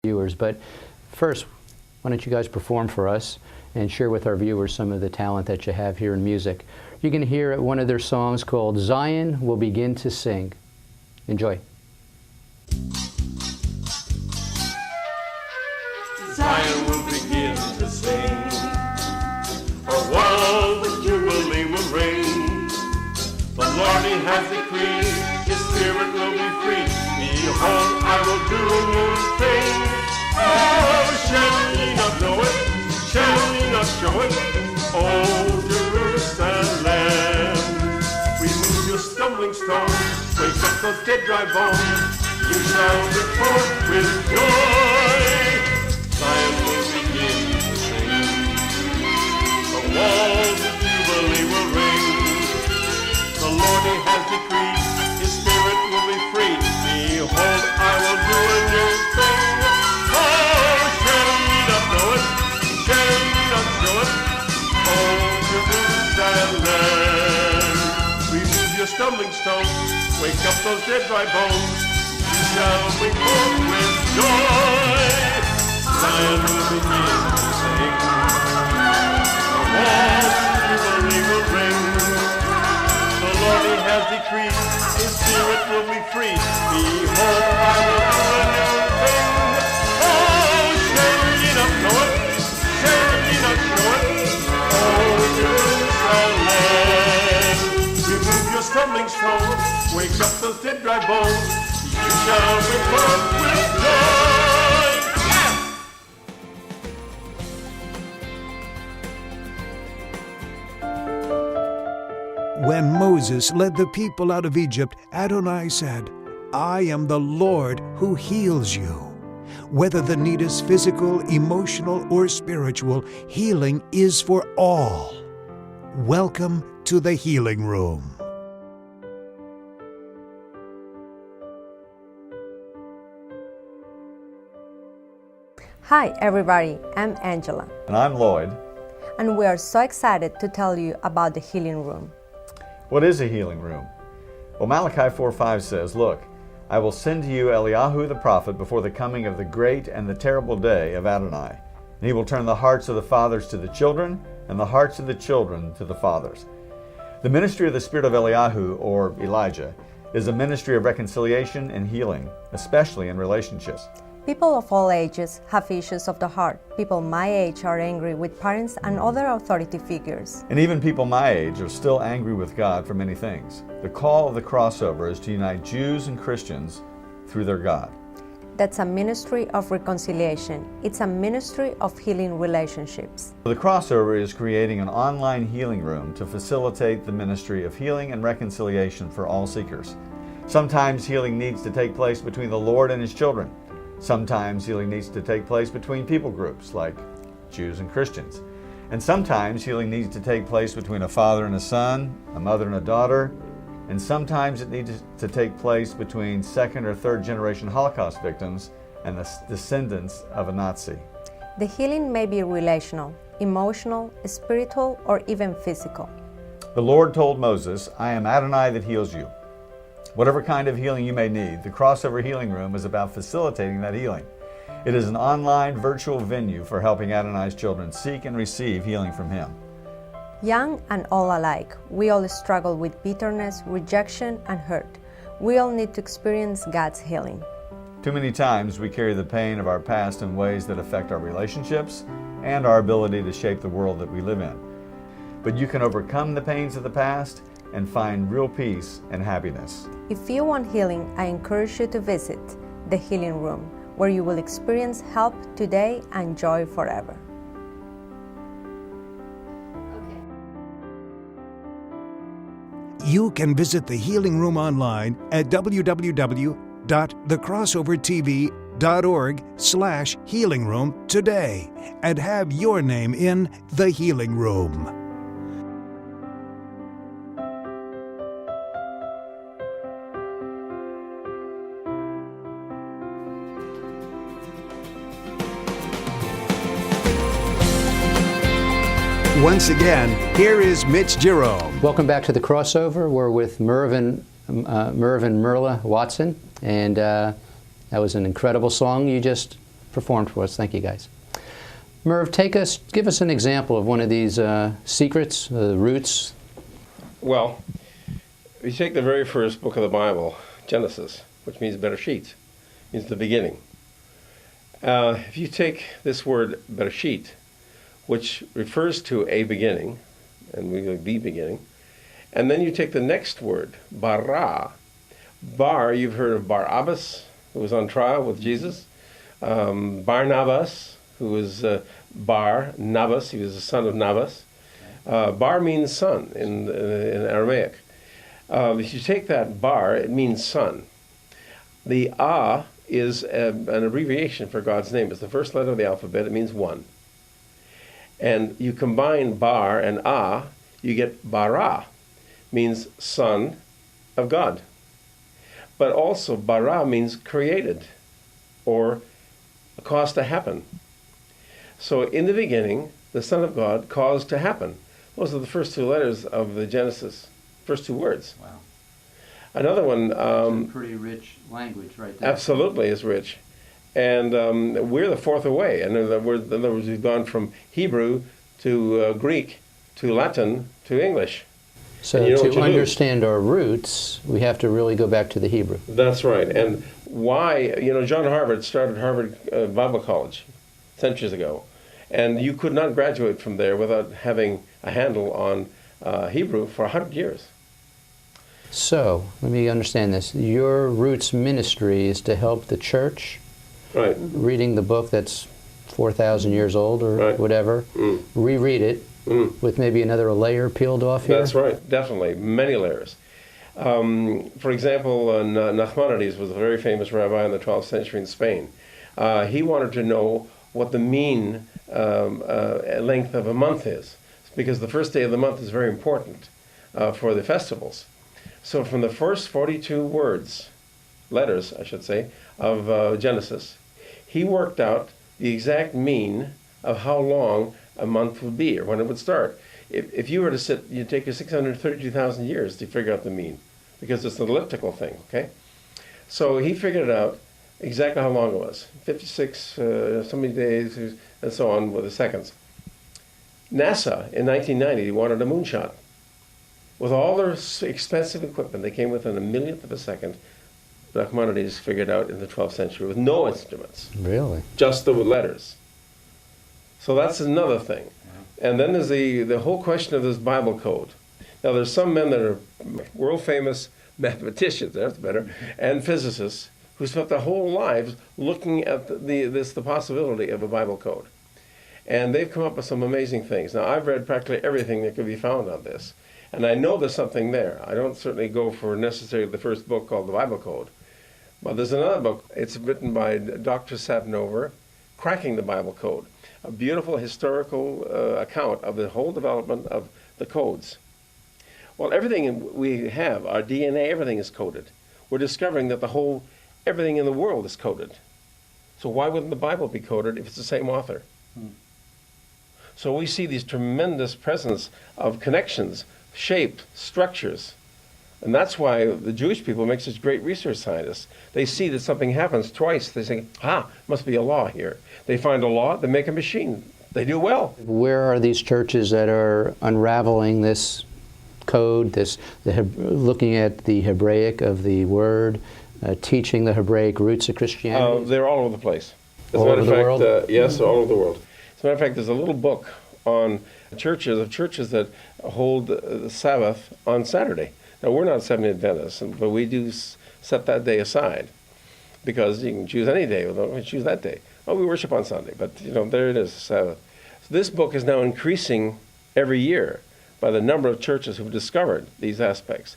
viewers. But first, why don't you guys perform for us and share with our viewers some of the talent that you have here in music. You're going to hear one of their songs called Zion Will Begin to Sing. Enjoy. Zion will begin to sing, a world of jubilee will reign. The Lord He has decreed, His Spirit will be free. Behold, I will do a new thing. Oh, shall ye not know it? Shall ye not show it? Oh, Jerusalem. Remove your stumbling stone, wake up those dead dry bones. You shall report with joy. Zion will begin to sing. The walls of jubilee will ring. The Lord He has decreed, His Spirit will be free. Behold, I will do a new thing. Oh, shall ye not know it? Shall ye not show it? Oh, Jerusalem. Remove your stumbling stones, wake up those dead dry bones. You shall be full with joy. Zion will begin to sing. The walls of jubilee will ring. The Lord He has decreed, His Spirit will be free. Behold, I will do a new thing. Oh, shall ye not know it? Shall ye not show it? Oh, Jerusalem. Remove your stumbling stones, wake up those dead dry bones. You shall be filled with joy. When Moses led the people out of Egypt, Adonai said, I am the Lord who heals you. Whether the need is physical, emotional, or spiritual, healing is for all. Welcome to the Healing Room. Hi everybody, I'm Angela. And I'm Lloyd. And we are so excited to tell you about the Healing Room. What is a healing room? Well, Malachi 4:5 says, Look, I will send to you Eliyahu the prophet before the coming of the great and the terrible day of Adonai. And he will turn the hearts of the fathers to the children, and the hearts of the children to the fathers. The ministry of the spirit of Eliyahu, or Elijah, is a ministry of reconciliation and healing, especially in relationships. People of all ages have issues of the heart. People my age are angry with parents and other authority figures. And even people my age are still angry with God for many things. The call of the crossover is to unite Jews and Christians through their God. That's a ministry of reconciliation. It's a ministry of healing relationships. The crossover is creating an online healing room to facilitate the ministry of healing and reconciliation for all seekers. Sometimes healing needs to take place between the Lord and His children. Sometimes healing needs to take place between people groups like Jews and Christians. And sometimes healing needs to take place between a father and a son, a mother and a daughter, and sometimes it needs to take place between second or third generation Holocaust victims and the descendants of a Nazi. The healing may be relational, emotional, spiritual, or even physical. The Lord told Moses, I am Adonai that heals you. Whatever kind of healing you may need, the Crossover Healing Room is about facilitating that healing. It is an online virtual venue for helping Adonai's children seek and receive healing from Him. Young and old alike, we all struggle with bitterness, rejection, and hurt. We all need to experience God's healing. Too many times we carry the pain of our past in ways that affect our relationships and our ability to shape the world that we live in. But you can overcome the pains of the past and find real peace and happiness. If you want healing, I encourage you to visit the Healing Room, where you will experience help today and joy forever. You can visit the Healing Room online at www.thecrossovertv.org/healing room today and have your name in the Healing Room. Once again, here is Mitch Jerome. Welcome back to the Crossover. We're with Mervyn Merla Watson, and that was an incredible song you just performed for us. Thank you, guys. Merv, give us an example of one of these secrets, roots. Well, if you take the very first book of the Bible, Genesis, which means Bereshit, means the beginning. If you take this word Bereshit, which refers to a beginning, and we go the beginning, and then you take the next word, bara. Bar, you've heard of Barabbas, who was on trial with Jesus. Barnabas, who was Bar-Nabas, he was the son of Nabas. Bar means son in Aramaic. If you take that bar, it means son. The A is an abbreviation for God's name. It's the first letter of the alphabet. It means one. And you combine bar and A, you get bara, means son of God. But also bara means created or caused to happen. So in the beginning, the Son of God caused to happen. Those are the first two letters of the Genesis, first two words. Wow. Another one... pretty rich language right there. Absolutely is rich. And we're the fourth away. In other words, we've gone from Hebrew to Greek to Latin to English. So to understand our roots, we have to really go back to the Hebrew. That's right. And why, John Harvard started Harvard Bible College centuries ago. And you could not graduate from there without having a handle on Hebrew for 100 years. So, let me understand this. Your roots ministry is to help the church, right, reading the book that's 4,000 years old or right, whatever, reread it with maybe another layer peeled off here? That's right, definitely, many layers. For example, Nachmanides was a very famous rabbi in the 12th century in Spain. He wanted to know what the mean length of a month is, because the first day of the month is very important for the festivals. So from the first 42 letters, I should say, of Genesis, he worked out the exact mean of how long a month would be, or when it would start. If you were to sit, you'd take you 632,000 years to figure out the mean, because it's an elliptical thing, okay? So he figured out exactly how long it was, 56, so many days, and so on with the seconds. NASA, in 1990, wanted a moonshot. With all their expensive equipment, they came within a millionth of a second. Nachmanides figured out in the 12th century with no instruments. Really? Just the letters. So that's another thing. And then there's the whole question of this Bible code. Now there's some men that are world famous mathematicians, that's better, and physicists who spent their whole lives looking at the possibility of a Bible code. And they've come up with some amazing things. Now I've read practically everything that could be found on this. And I know there's something there. I don't certainly go for necessarily the first book called the Bible Code. But there's another book. It's written by Dr. Sapnover, Cracking the Bible Code, a beautiful historical account of the whole development of the codes. Well, everything we have, our DNA, everything is coded. We're discovering that everything in the world is coded. So why wouldn't the Bible be coded if it's the same author? So we see these tremendous presence of connections, shape, structures. And that's why the Jewish people make such great research scientists. They see that something happens twice. They say, must be a law here. They find a law, they make a machine. They do well. Where are these churches that are unraveling this code, looking at the Hebraic of the word, teaching the Hebraic roots of Christianity? They're all over the place. All over the world? Yes, they're all over the world. As a matter of fact, there's a little book on churches that hold the Sabbath on Saturday. Now, we're not Seventh-day Adventists, but we do set that day aside, because you can choose any day. We don't choose that day. Oh, we worship on Sunday, but there it is, Sabbath. So this book is now increasing every year by the number of churches who've discovered these aspects.